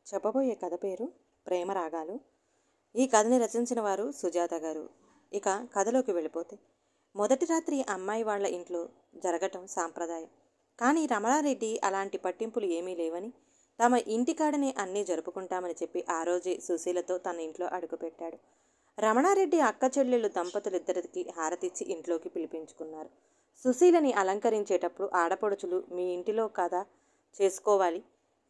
చెప్పబోయే కథ పేరు ప్రేమ రాగాలు. ఈ కథని రచించిన వారు సుజాత గారు. ఇక కథలోకి వెళ్ళిపోతే, మొదటి రాత్రి అమ్మాయి వాళ్ళ ఇంట్లో జరగటం సాంప్రదాయం. కానీ రమణారెడ్డి అలాంటి పట్టింపులు ఏమీ లేవని, తమ ఇంటికాడనే అన్నీ జరుపుకుంటామని చెప్పి ఆ రోజే సుశీలతో తన ఇంట్లో అడుగుపెట్టాడు. రమణారెడ్డి అక్క చెల్లెళ్ళు దంపతులిద్దరికి హారతిచ్చి ఇంట్లోకి పిలిపించుకున్నారు. సుశీలని అలంకరించేటప్పుడు ఆడపడుచులు మీ ఇంటిలో కదా చేసుకోవాలి,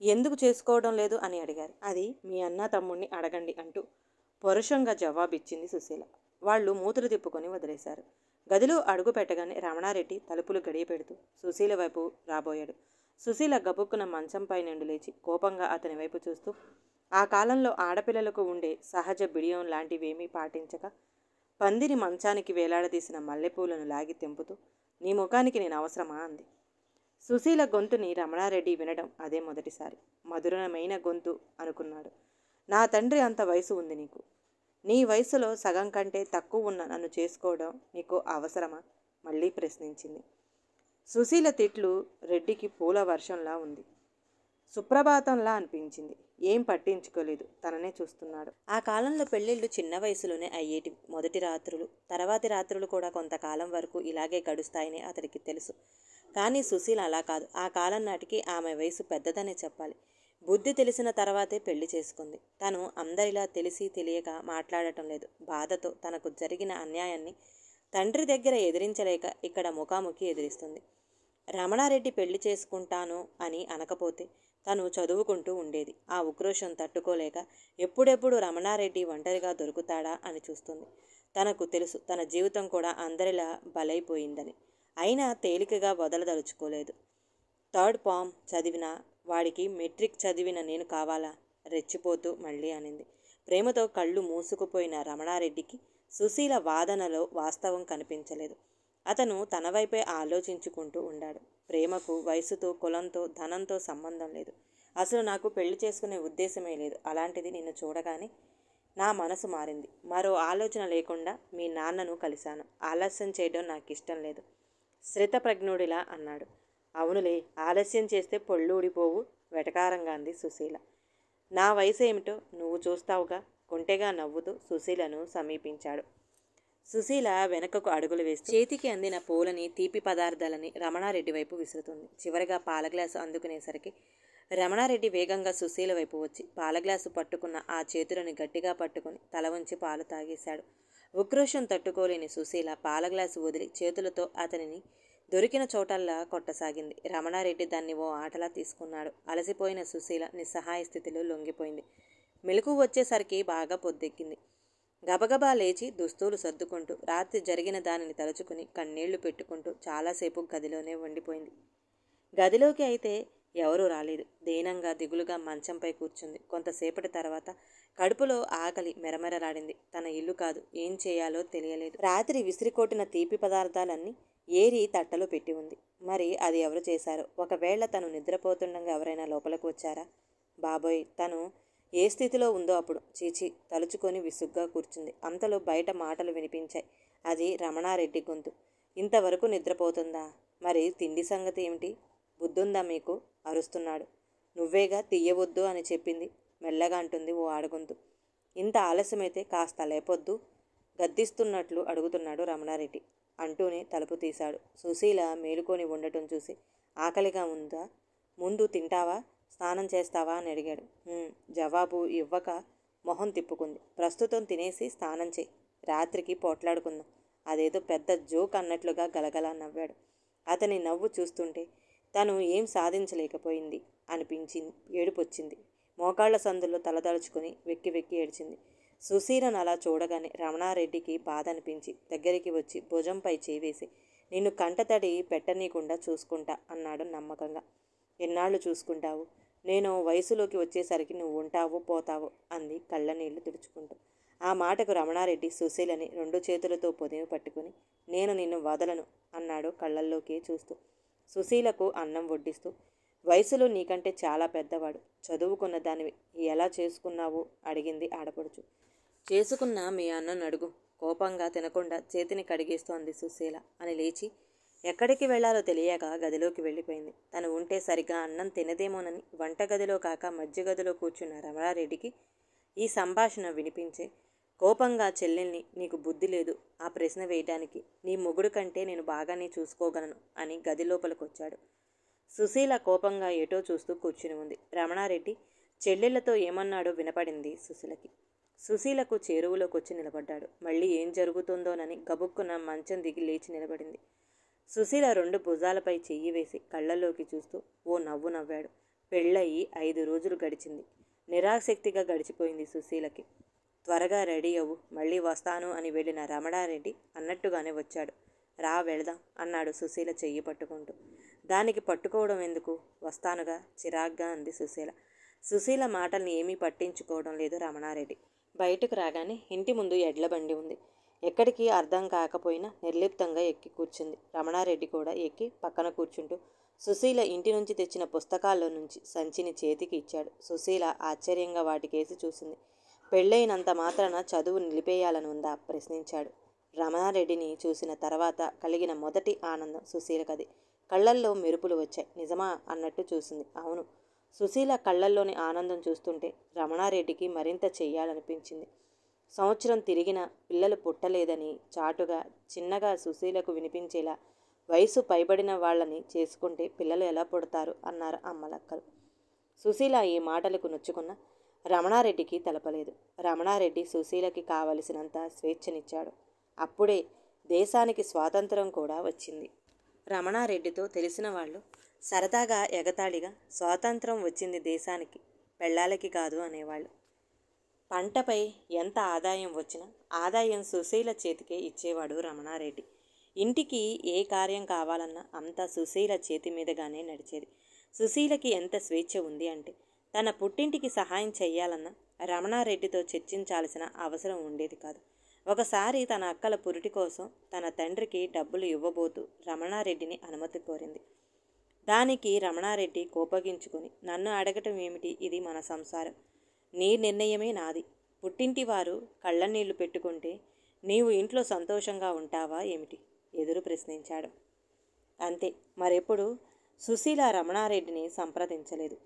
ఎందుకు చేసుకోవడం లేదు అని అడిగారు. అది మీ అన్న తమ్ముణ్ణి అడగండి అంటూ పరుషంగా జవాబిచ్చింది సుశీల. వాళ్ళు మూతులు తిప్పుకొని వదిలేశారు. గదిలో అడుగు పెట్టగానే రమణారెడ్డి తలుపులు గడియ పెడుతూ సుశీల వైపు రాబోయాడు. సుశీల గబుక్కున మంచంపై నుండి లేచి కోపంగా అతని వైపు చూస్తూ, ఆ కాలంలో ఆడపిల్లలకు ఉండే సహజ బిడియం లాంటివేమీ పాటించక పందిరి మంచానికి వేలాడదీసిన మల్లెపూలను లాగి తెంపుతూ, నీ ముఖానికి నేను అవసరమా అంది. సుశీల గొంతుని రమణారెడ్డి వినడం అదే మొదటిసారి. మధురమైన గొంతు అనుకున్నాడు. నా తండ్రి అంత వయసు ఉంది నీకు. నీ వయసులో సగం కంటే తక్కువ ఉన్న నన్ను చేసుకోవడం నీకు అవసరమా? మళ్ళీ ప్రశ్నించింది. సుశీల తిట్లు రెడ్డికి పూల వర్షంలా ఉంది. సుప్రభాతంలా అనిపించింది. ఏం పట్టించుకోలేదు. తననే చూస్తున్నాడు. ఆ కాలంలో పెళ్ళిళ్ళు చిన్న వయసులోనే అయ్యేటి. మొదటి రాత్రులు, తర్వాతి రాత్రులు కూడా కొంతకాలం వరకు ఇలాగే గడుస్తాయని అతడికి తెలుసు. కానీ సుశీల అలా కాదు. ఆ కాలం నాటికి ఆమె వయసు పెద్దదనే చెప్పాలి. బుద్ధి తెలిసిన తర్వాతే పెళ్లి చేసుకుంది. తను అందరిలా తెలిసి తెలియక మాట్లాడటం లేదు. బాధతో తనకు జరిగిన అన్యాయాన్ని తండ్రి దగ్గర ఎదిరించలేక ఇక్కడ ముఖాముఖి ఎదిరిస్తుంది. రమణారెడ్డి పెళ్లి చేసుకుంటాను అని అనకపోతే తను చదువుకుంటూ ఉండేది. ఆ ఉక్రోషం తట్టుకోలేక ఎప్పుడెప్పుడు రమణారెడ్డి ఒంటరిగా దొరుకుతాడా అని చూస్తుంది. తనకు తెలుసు తన జీవితం కూడా అందరిలా బలైపోయిందని. అయినా తేలికగా వదలదలుచుకోలేదు. థర్డ్ పామ్ చదివిన వాడికి మెట్రిక్ చదివిన నేను కావాలా? రెచ్చిపోతూ మళ్ళీ అనింది. ప్రేమతో కళ్ళు మూసుకుపోయిన రమణారెడ్డికి సుశీల వాదనలో వాస్తవం కనిపించలేదు. అతను తన వైపే ఆలోచించుకుంటూ ఉండాడు. ప్రేమకు వయసుతో, కులంతో, ధనంతో సంబంధం లేదు. అసలు నాకు పెళ్లి చేసుకునే ఉద్దేశమే లేదు. అలాంటిది నిన్ను చూడగానే నా మనసు మారింది. మరో ఆలోచన లేకుండా మీ నాన్నను కలిశాను. ఆలస్యం చేయడం నాకు ఇష్టం లేదు, శ్రితప్రజ్ఞుడిలా అన్నాడు. అవునులే, ఆలస్యం చేస్తే పొళ్ళు ఊడిపోవు, వెటకారంగా అంది సుశీల. నా వయసు ఏమిటో నువ్వు చూస్తావుగా, కొంటెగా నవ్వుతూ సుశీలను సమీపించాడు. సుశీల వెనకకు అడుగులు వేస్తూ చేతికి అందిన పూలని, తీపి పదార్థాలని రమణారెడ్డి వైపు విసురుతుంది. చివరిగా పాల గ్లాసు అందుకునేసరికి రమణారెడ్డి వేగంగా సుశీల వైపు వచ్చి పాల గ్లాసు పట్టుకున్న ఆ చేతులను గట్టిగా పట్టుకుని తల వంచి పాలు తాగేశాడు. ఉక్రోషం తట్టుకోలేని సుశీల పాల గ్లాసు వదిలి చేతులతో అతనిని దొరికిన చోటల్లా కొట్టసాగింది. రమణారెడ్డి దాన్ని ఓ ఆటలా తీసుకున్నాడు. అలసిపోయిన సుశీల నిస్సహాయ స్థితిలో లొంగిపోయింది. మెలకు వచ్చేసరికి బాగా పొద్దెక్కింది. గబగబా లేచి దుస్తులు సర్దుకుంటూ రాత్రి జరిగిన దానిని తలుచుకుని కన్నీళ్లు పెట్టుకుంటూ చాలాసేపు గదిలోనే వండిపోయింది. గదిలోకి అయితే ఎవరూ రాలేదు. దీనంగా దిగులుగా మంచంపై కూర్చుంది. కొంతసేపటి తర్వాత కడుపులో ఆకలి మెరమెరలాడింది. తన ఇల్లు కాదు, ఏం చేయాలో తెలియలేదు. రాత్రి విసిరికొట్టిన తీపి పదార్థాలన్నీ ఏరి తట్టలో పెట్టి ఉంది. మరి అది ఎవరు చేశారో? ఒకవేళ తను నిద్రపోతుండగా ఎవరైనా లోపలికి వచ్చారా? బాబోయ్, తను ఏ స్థితిలో ఉందో అప్పుడు. చీచి, తలుచుకొని విసుగ్గా కూర్చుంది. అంతలో బయట మాటలు వినిపించాయి. అది రమణారెడ్డి గొంతు. ఇంతవరకు నిద్రపోతుందా? మరి తిండి సంగతి ఏమిటి? బుద్ధుందా మీకు? అరుస్తున్నాడు. నువ్వేగా తీయవద్దు అని చెప్పింది, మెల్లగా అంటుంది ఓ ఆడగొంతు. ఇంత ఆలస్యమైతే కాస్త లేపొద్దు? గద్దిస్తున్నట్లు అడుగుతున్నాడు రమణారెడ్డి. అంటూనే తలుపు తీశాడు. సుశీల మేలుకొని ఉండటం చూసి, ఆకలిగా ఉందా? ముందు తింటావా, స్నానం చేస్తావా అని అడిగాడు. జవాబు ఇవ్వక మొహం తిప్పుకుంది. ప్రస్తుతం తినేసి స్నానం చేయి, రాత్రికి పోట్లాడుకుందాం. అదేదో పెద్ద జోక్ అన్నట్లుగా గలగలా నవ్వాడు. అతని నవ్వు చూస్తుంటే తను ఏం సాధించలేకపోయింది అనిపించింది. ఏడుపొచ్చింది. మోకాళ్ల సందుల్లో తలదలుచుకొని వెక్కి వెక్కి ఏడ్చింది. సుశీలను అలా చూడగానే రమణారెడ్డికి బాధ అనిపించి దగ్గరికి వచ్చి భుజంపై చేవేసి, నిన్ను కంటతడి పెట్టనీయకుండా చూసుకుంటా అన్నాడు నమ్మకంగా. ఎన్నాళ్ళు చూసుకుంటావు? నేను వయసులోకి వచ్చేసరికి నువ్వు ఉంటావో పోతావో అంది కళ్ళనీళ్లు తుడుచుకుంటూ. ఆ మాటకు రమణారెడ్డి సుశీలని రెండు చేతులతో పొదిమి పట్టుకుని, నేను నిన్ను వదలను అన్నాడు కళ్ళల్లోకి చూస్తూ. సుశీలకు అన్నం వడ్డిస్తూ, వయసులో నీకంటే చాలా పెద్దవాడు, చదువుకున్న దానివి, ఎలా చేసుకున్నావు అడిగింది ఆడపడుచు. చేసుకున్నా మీ అన్నను అడుగు, కోపంగా తినకుండా చేతిని కడిగేస్తోంది సుశీల అని లేచి ఎక్కడికి వెళ్లాలో తెలియక గదిలోకి వెళ్ళిపోయింది. తను ఉంటే సరిగ్గా అన్నం తినదేమోనని వంటగదిలో కాక మధ్య గదిలో కూర్చున్న రమణారెడ్డికి ఈ సంభాషణ వినిపించే కోపంగా చెల్లెల్ని, నీకు బుద్ధి లేదు ఆ ప్రశ్న వేయటానికి, నీ మొగుడు కంటే నేను బాగానే చూసుకోగలను అని గది లోపలికొచ్చాడు. సుశీల కోపంగా ఏటో చూస్తూ కూర్చుని ఉంది. రమణారెడ్డి చెల్లెళ్లతో ఏమన్నాడో వినపడింది సుశీలకి. సుశీలకు చేరువలోకొచ్చి నిలబడ్డాడు. మళ్ళీ ఏం జరుగుతుందోనని గబుక్కున మంచం దిగి లేచి నిలబడింది. సుశీల 2 భుజాలపై చెయ్యి వేసి కళ్ళల్లోకి చూస్తూ ఓ నవ్వు నవ్వాడు. పెళ్ళయి 5 రోజులు గడిచింది. నిరాసక్తిగా గడిచిపోయింది సుశీలకి. త్వరగా రెడీ అవ్వు, మళ్ళీ వస్తాను అని వెళ్ళిన రమణారెడ్డి అన్నట్టుగానే వచ్చాడు. రా వెళదాం అన్నాడు సుశీల చెయ్యి పట్టుకుంటూ. దానికి పట్టుకోవడం ఎందుకు, వస్తానుగా చిరాగ్గా అంది సుశీల. సుశీల మాటల్ని ఏమీ పట్టించుకోవడం లేదు రమణారెడ్డి. బయటకు రాగానే ఇంటి ముందు ఎడ్ల బండి ఉంది. ఎక్కడికి అర్థం కాకపోయినా నిర్లిప్తంగా ఎక్కి కూర్చుంది. రమణారెడ్డి కూడా ఎక్కి పక్కన కూర్చుంటూ సుశీల ఇంటి నుంచి తెచ్చిన పుస్తకాల్లో నుంచి సంచిని చేతికి ఇచ్చాడు. సుశీల ఆశ్చర్యంగా వాటికేసి చూసింది. పెళ్ళైనంత మాత్రాన చదువు నిలిపేయాలని ఉందా ప్రశ్నించాడు. రమణారెడ్డిని చూసిన తర్వాత కలిగిన మొదటి ఆనందం సుశీలకది. కళ్ళల్లో మెరుపులు వచ్చాయి. నిజమా అన్నట్టు చూసింది. అవును. సుశీల కళ్ళల్లోని ఆనందం చూస్తుంటే రమణారెడ్డికి మరింత చెయ్యాలనిపించింది. సంవత్సరం తిరిగినా పిల్లలు పుట్టలేదని చాటుగా చిన్నగా సుశీలకు వినిపించేలా వయసు పైబడిన వాళ్ళని చేసుకుంటే పిల్లలు ఎలా పుడతారు అన్నారు అమ్మలక్కలు. సుశీల ఈ మాటలకు నొచ్చుకున్న రమణారెడ్డికి తెలపలేదు. రమణారెడ్డి సుశీలకి కావలసినంత స్వేచ్ఛనిచ్చాడు. అప్పుడే దేశానికి స్వాతంత్రం కూడా వచ్చింది. రమణారెడ్డితో తెలిసిన వాళ్ళు సరదాగా ఎగతాళిగా స్వాతంత్రం వచ్చింది దేశానికి, పెళ్ళాలకి కాదు అనేవాళ్ళు. పంటపై ఎంత ఆదాయం వచ్చినా ఆదాయం సుశీల చేతికే ఇచ్చేవాడు రమణారెడ్డి. ఇంటికి ఏ కార్యం కావాలన్నా అంతా సుశీల చేతి మీదగానే నడిచేది. సుశీలకి ఎంత స్వేచ్ఛ ఉంది అంటే తన పుట్టింటికి సహాయం చెయ్యాలన్నా రమణారెడ్డితో చర్చించాల్సిన అవసరం ఉండేది కాదు. ఒకసారి తన అక్కల పురిటి కోసం తన తండ్రికి డబ్బులు ఇవ్వబోతూ రమణారెడ్డిని అనుమతి కోరింది. దానికి రమణారెడ్డి కోపగించుకొని, నన్ను అడగటం ఏమిటి, ఇది మన సంసారం, నీ నిర్ణయమే నాది. పుట్టింటి వారు కళ్ళనీళ్లు పెట్టుకుంటే నీవు ఇంట్లో సంతోషంగా ఉంటావా ఏమిటి ఎదురు ప్రశ్నించాడు. అంతే. మరెప్పుడు సుశీల రమణారెడ్డిని సంప్రదించలేదు.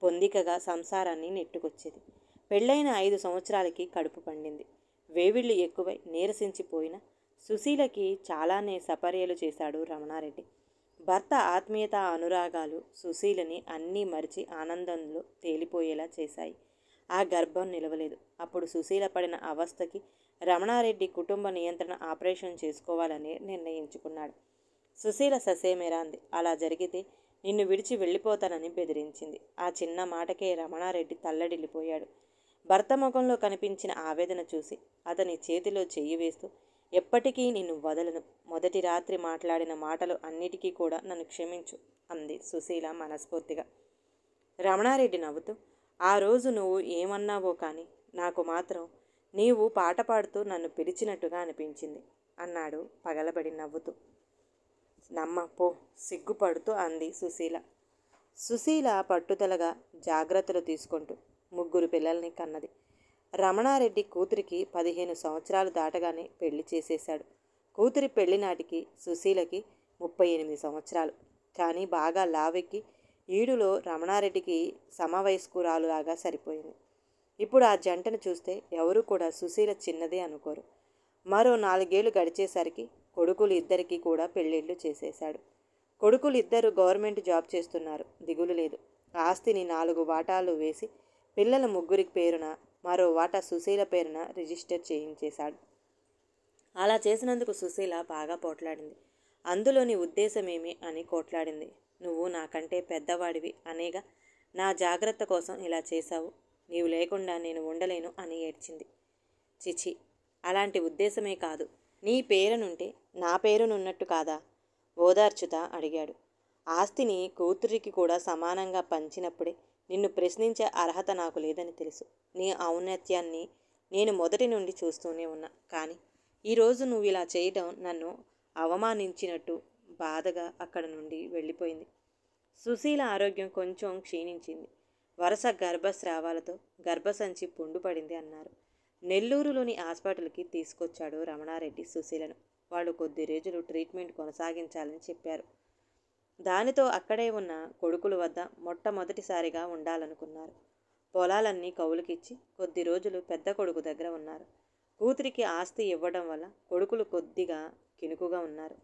పొందికగా సంసారాన్ని నెట్టుకొచ్చేది. పెళ్ళైన 5 సంవత్సరాలకి కడుపు పండింది. వేవిళ్ళు ఎక్కువై నీరసించిపోయిన సుశీలకి చాలానే సపర్యలు చేశాడు రమణారెడ్డి. భర్త ఆత్మీయత అనురాగాలు సుశీలని అన్నీ మరిచి ఆనందంలో తేలిపోయేలా చేశాయి. ఆ గర్భం నిలవలేదు. అప్పుడు సుశీల పడిన అవస్థకి రమణారెడ్డి కుటుంబ నియంత్రణ ఆపరేషన్ చేసుకోవాలని నిర్ణయించుకున్నాడు. సుశీల ససేమిరా అంది. అలా జరిగితే నిన్ను విడిచి వెళ్ళిపోతానని బెదిరించింది. ఆ చిన్న మాటకే రమణారెడ్డి తల్లడిల్లిపోయాడు. భర్త ముఖంలో కనిపించిన ఆవేదన చూసి అతని చేతిలో చెయ్యి వేస్తూ, ఎప్పటికీ నిన్ను వదలను. మొదటి రాత్రి మాట్లాడిన మాటలు అన్నిటికీ కూడా నన్ను క్షమించు అంది సుశీల మనస్ఫూర్తిగా. రమణారెడ్డి నవ్వుతూ, ఆ రోజు నువ్వు ఏమన్నావో కానీ నాకు మాత్రం నీవు పాట పాడుతూ నన్ను పిలిచినట్టుగా అనిపించింది అన్నాడు పగలబడి నవ్వుతూ. నమ్మ పో సిగ్గుపడుతూ అంది సుశీల. సుశీల పట్టుదలగా జాగ్రత్తలు తీసుకుంటూ 3 పిల్లల్ని కన్నది. రమణారెడ్డి కూతురికి 15 సంవత్సరాలు దాటగానే పెళ్లి చేసేశాడు. కూతురి పెళ్లి నాటికి సుశీలకి 38 సంవత్సరాలు. కానీ బాగా లావెక్కి ఈడులో రమణారెడ్డికి సమవయస్కురాలులాగా సరిపోయింది. ఇప్పుడు ఆ జంటను చూస్తే ఎవరు కూడా సుశీల చిన్నదే అనుకోరు. మరో 4 ఏళ్లు గడిచేసరికి కొడుకులు ఇద్దరికీ కూడా పెళ్ళిళ్ళు చేసేశాడు. కొడుకులు ఇద్దరు గవర్నమెంట్ జాబ్ చేస్తున్నారు. దిగులు లేదు. ఆస్తిని 4 వాటాలు వేసి పిల్లల 3 పేరున మరో వాటా సుశీల పేరున రిజిస్టర్ చేయించేశాడు. అలా చేసినందుకు సుశీల బాగా పోట్లాడింది. అందులోని ఉద్దేశమేమి అని కోట్లాడింది. నువ్వు నాకంటే పెద్దవాడివి అనేగా నా జాగ్రత్త కోసం ఇలా చేశావు. నీవు లేకుండా నేను ఉండలేను అని ఏడ్చింది. చిచి, అలాంటి ఉద్దేశమే కాదు. నీ పేరునుంటే నా పేరునున్నట్టు కాదా? ఓదార్చుతా అడిగాడు. ఆస్తిని కూతురికి కూడా సమానంగా పంచినప్పుడే నిన్ను ప్రశ్నించే అర్హత నాకు లేదని తెలుసు. నీ ఔన్నత్యాన్ని నేను మొదటి నుండి చూస్తూనే ఉన్నా. కానీ ఈరోజు నువ్వు ఇలా చేయడం నన్ను అవమానించినట్టు బాధగా అక్కడ నుండి వెళ్ళిపోయింది. సుశీల ఆరోగ్యం కొంచెం క్షీణించింది. వరుస గర్భస్రావాలతో గర్భసంచి పుండుపడింది అన్నారు. నెల్లూరులోని హాస్పిటల్కి తీసుకొచ్చాడు రమణారెడ్డి సుశీలను. వాళ్ళు కొద్ది రోజులు ట్రీట్మెంట్ కొనసాగించాలని చెప్పారు. దానితో అక్కడే ఉన్న కొడుకుల వద్ద మొట్టమొదటిసారిగా ఉండాలనుకున్నారు. పొలాలన్నీ కౌలుకిచ్చి కొద్ది రోజులు పెద్ద కొడుకు దగ్గర ఉన్నారు. కూతురికి ఆస్తి ఇవ్వడం వల్ల కొడుకులు కొద్దిగా కినుకుగా ఉన్నారు.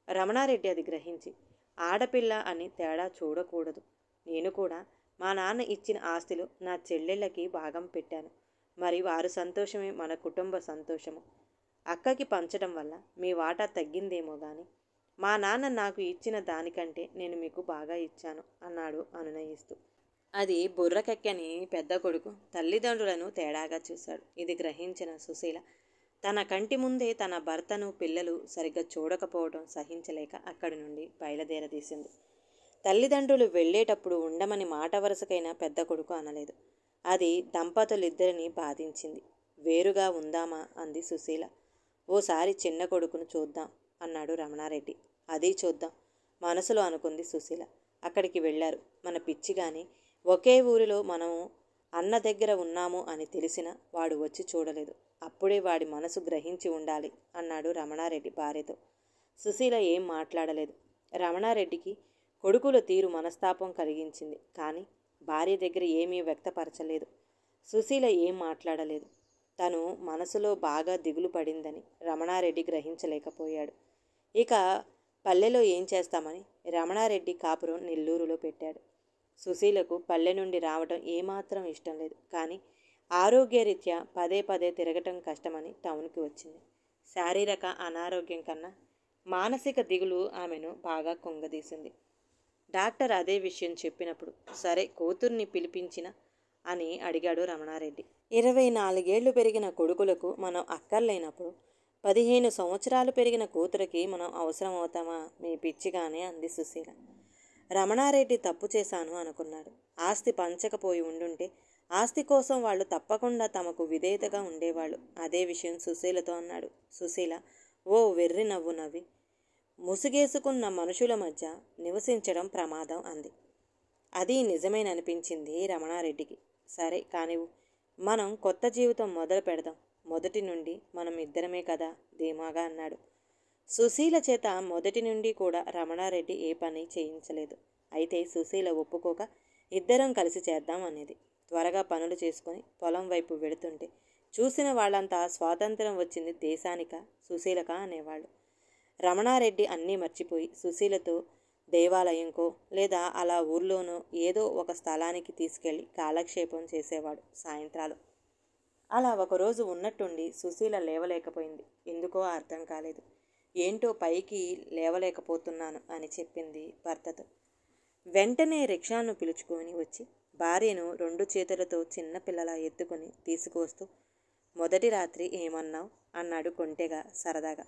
రమణారెడ్డి అది గ్రహించి, ఆడపిల్ల అని తేడా చూడకూడదు. నేను కూడా మా నాన్న ఇచ్చిన ఆస్తిలో నా చెల్లెళ్ళకి భాగం పెట్టాను. మరి వారి సంతోషమే మన కుటుంబ సంతోషము. అక్కకి పంచడం వల్ల మీ వాటా తగ్గిందేమో కానీ మా నాన్న నాకు ఇచ్చిన దానికంటే నేను మీకు బాగా ఇచ్చాను అన్నాడు అనునయిస్తూ. అది బుర్రకెక్కని పెద్ద కొడుకు తల్లిదండ్రులను తేడాగా చూశాడు. ఇది గ్రహించిన సుశీల తన కంటి ముందే తన భర్తను పిల్లలు సరిగ్గా చూడకపోవడం సహించలేక అక్కడి నుండి బయలుదేరదీసింది. తల్లిదండ్రులు వెళ్ళేటప్పుడు ఉండమని మాట వరుసకైనా పెద్ద కొడుకు అనలేదు. అది దంపతులిద్దరినీ బాధించింది. వేరుగా ఉందామా అంది సుశీల. ఓసారి చిన్న కొడుకును చూద్దాం అన్నాడు రమణారెడ్డి. అది చూద్దాం మనసులో అనుకుంది సుశీల. అక్కడికి వెళ్ళారు. మన పిచ్చి కానీ ఒకే ఊరిలో మనము అన్న దగ్గర ఉన్నాము అని తెలిసిన వాడు వచ్చి చూడలేదు. అప్పుడే వాడి మనసు గ్రహించి ఉండాలి అన్నాడు రమణారెడ్డి భార్యతో. సుశీల ఏం మాట్లాడలేదు. రమణారెడ్డికి కొడుకుల తీరు మనస్తాపం కలిగించింది. కానీ భార్య దగ్గర ఏమీ వ్యక్తపరచలేదు. సుశీల ఏం మాట్లాడలేదు. తను మనసులో బాగా దిగులు పడిందని రమణారెడ్డి గ్రహించలేకపోయాడు. ఇక పల్లెలో ఏం చేస్తామని రమణారెడ్డి కాపురం నెల్లూరులో పెట్టాడు. సుశీలకు పల్లె నుండి రావటం ఏమాత్రం ఇష్టం లేదు. కానీ ఆరోగ్యరీత్యా పదే పదే తిరగటం కష్టమని టౌన్కి వచ్చింది. శారీరక అనారోగ్యం కన్నా మానసిక దిగులు ఆమెను బాగా కుంగదీసింది. డాక్టర్ అదే విషయం చెప్పినప్పుడు సరే కూతుర్ని పిలిపించిన అని అడిగాడు రమణారెడ్డి. 24 ఏళ్లు పెరిగిన కొడుకులకు మనం అక్కర్లేనప్పుడు 15 సంవత్సరాలు పెరిగిన కూతురికి మనం అవసరం అవుతామా మీ పిచ్చిగానే అంది సుశీల. రమణారెడ్డి తప్పు చేశాను అనుకున్నాడు. ఆస్తి పంచకపోయి ఉండుంటే ఆస్తి కోసం వాళ్ళు తప్పకుండా తమకు విధేయతగా ఉండేవాళ్ళు. అదే విషయం సుశీలతో అన్నాడు. సుశీల ఓ వెర్రి నవ్వు నవ్వి, ముసుగేసుకున్న మనుషుల మధ్య నివసించడం ప్రమాదం అంది. అది నిజమేననిపించింది రమణారెడ్డికి. సరే కానివ్వు, మనం కొత్త జీవితం మొదలు పెడదాం. మొదటి నుండి మనం ఇద్దరమే కదా ధీమాగా అన్నాడు. సుశీల చేత మొదటి నుండి కూడా రమణారెడ్డి ఏ పని చేయించలేదు. అయితే సుశీల ఒప్పుకోక ఇద్దరం కలిసి చేద్దాం అనేది. త్వరగా పనులు చేసుకొని పొలం వైపు వెళుతుంటే చూసిన వాళ్ళంతా స్వాతంత్రం వచ్చింది దేశానిక సుశీలక అనేవాళ్ళు. రమణారెడ్డి అన్నీ మర్చిపోయి సుశీలతో దేవాలయంకో లేదా అలా ఊర్లోనో ఏదో ఒక స్థలానికి తీసుకెళ్ళి కాలక్షేపం చేసేవాడు సాయంత్రాలు. అలా ఒకరోజు ఉన్నట్టుండి సుశీల లేవలేకపోయింది. ఎందుకో అర్థం కాలేదు. ఏంటో పైకి లేవలేకపోతున్నాను అని చెప్పింది భర్తతో. వెంటనే రిక్షాను పిలుచుకొని వచ్చి భార్యను 2 చేతులతో చిన్నపిల్లలా ఎత్తుకొని తీసుకువస్తూ మొదటి రాత్రి ఏమన్నావు అన్నాడు కొంటెగా సరదాగా.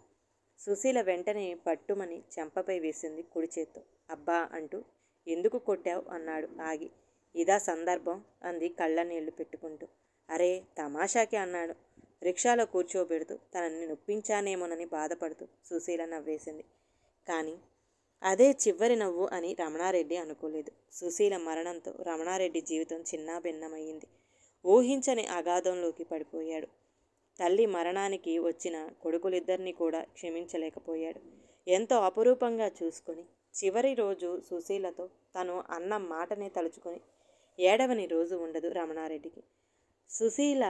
సుశీల వెంటనే పట్టుమని చెంపపై వేసింది కుడి చేత్తో. అబ్బా అంటూ ఎందుకు కొట్టావు అన్నాడు ఆగి. ఇదా సందర్భం అంది కళ్ళ నీళ్లు పెట్టుకుంటూ. అరే తమాషాకి అన్నాడు రిక్షాలో కూర్చోబెడుతూ. తనని నొప్పించానేమోనని బాధపడుతూ సుశీల నవ్వేసింది. కానీ అదే చివరి నవ్వు అని రమణారెడ్డి అనుకోలేదు. సుశీల మరణంతో రమణారెడ్డి జీవితం చిన్నాభిన్నమయ్యింది. ఊహించని అగాధంలోకి పడిపోయాడు. తల్లి మరణానికి వచ్చిన కొడుకులిద్దరినీ కూడా క్షమించలేకపోయాడు. ఎంతో అపురూపంగా చూసుకొని చివరి రోజు సుశీలతో తను అన్న మాటనే తలుచుకొని ఏడవని రోజు ఉండదు రమణారెడ్డికి. సుశీల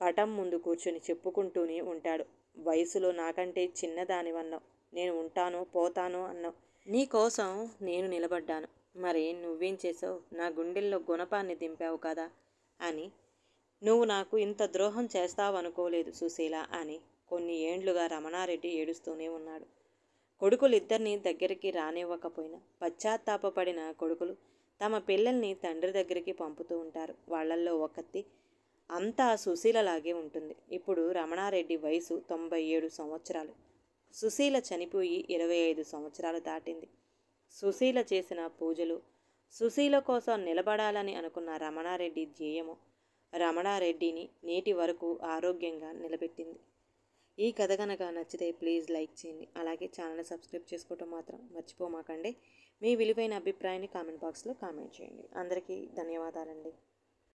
పటం ముందు కూర్చొని చెప్పుకుంటూనే ఉంటాడు. వయసులో నాకంటే చిన్నదానివన్నావు, నేను ఉంటాను పోతాను అన్నావు, నీకోసం నేను నిలబడ్డాను, మరి నువ్వేం చేసావు, నా గుండెల్లో గుణపాన్ని దింపావు కదా అని. నువ్వు నాకు ఇంత ద్రోహం చేస్తావనుకోలేదు సుశీల అని కొన్ని ఏండ్లుగా రమణారెడ్డి ఏడుస్తూనే ఉన్నాడు. కొడుకులిద్దరినీ దగ్గరికి రానివ్వకపోయినా పశ్చాత్తాపపడిన కొడుకులు తమ పిల్లల్ని తండ్రి దగ్గరికి పంపుతూ ఉంటారు. వాళ్ళల్లో ఒకటి అంతా సుశీలలాగే ఉంటుంది. ఇప్పుడు రమణారెడ్డి వయసు 97 సంవత్సరాలు. సుశీల చనిపోయి 25 సంవత్సరాలు దాటింది. సుశీల చేసిన పూజలు, సుశీల కోసం నిలబడాలని అనుకున్న రమణారెడ్డి ధ్యేయము రమణారెడ్డిని నేటి వరకు ఆరోగ్యంగా నిలబెట్టింది. ఈ కథ కనుక నచ్చితే ప్లీజ్ లైక్ చేయండి. అలాగే ఛానల్ని సబ్స్క్రైబ్ చేసుకోవటం మాత్రం మర్చిపోమాకండి. మీ విలువైన అభిప్రాయాన్ని కామెంట్ బాక్స్లో కామెంట్ చేయండి. అందరికీ ధన్యవాదాలండి.